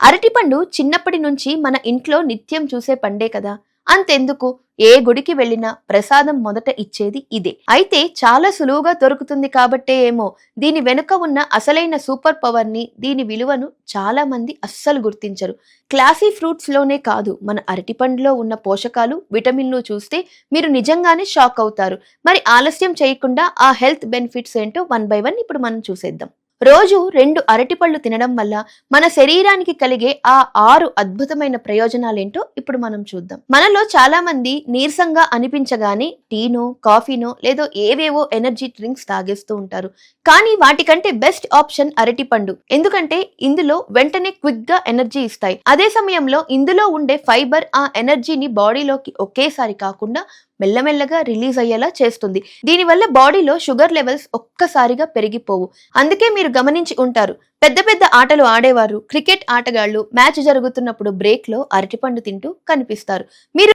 అరటిపండు చిన్నప్పటి నుంచి మన ఇంట్లో నిత్యం చూసే పండే కదా. అంతెందుకు, ఏ గుడికి వెళ్ళినా ప్రసాదం మొదట ఇచ్చేది ఇదే. అయితే చాలా సులువుగా దొరుకుతుంది కాబట్టే ఏమో దీని వెనుక ఉన్న అసలైన సూపర్ పవర్ ని, దీని విలువను చాలా మంది అస్సలు గుర్తించరు. క్లాసీ ఫ్రూట్స్ లోనే కాదు, మన అరటిపండులో ఉన్న పోషకాలు, విటమిన్లు చూస్తే మీరు నిజంగానే షాక్ అవుతారు. మరి ఆలస్యం చేయకుండా ఆ హెల్త్ బెనిఫిట్స్ ఏంటో వన్ బై వన్ ఇప్పుడు మనం చూసేద్దాం. రోజు 2 అరటిపళ్ళు తినడం వల్ల మన శరీరానికి కలిగే ఆ 6 అద్భుతమైన ప్రయోజనాలేంటో ఇప్పుడు మనం చూద్దాం. మనలో చాలా మంది నీరసంగా అనిపించగానే టీనో, కాఫీనో లేదో ఏవేవో ఎనర్జీ డ్రింక్స్ తాగేస్తూ ఉంటారు. కానీ వాటికంటే బెస్ట్ ఆప్షన్ అరటిపండు. ఎందుకంటే ఇందులో వెంటనే క్విక్ గా ఎనర్జీ ఇస్తాయి. అదే సమయంలో ఇందులో ఉండే ఫైబర్ ఆ ఎనర్జీని బాడీలోకి ఒకేసారి కాకుండా మెల్లమెల్లగా రిలీజ్ అయ్యేలా చేస్తుంది. దీనివల్ల బాడీలో షుగర్ లెవెల్స్ ఒక్కసారిగా పెరిగిపోవు. అందుకే మీరు గమనించి ఉంటారు, పెద్ద పెద్ద ఆటలు ఆడేవారు, క్రికెట్ ఆటగాళ్లు మ్యాచ్ జరుగుతున్నప్పుడు బ్రేక్ లో అరటిపండు తింటూ కనిపిస్తారు. మీరు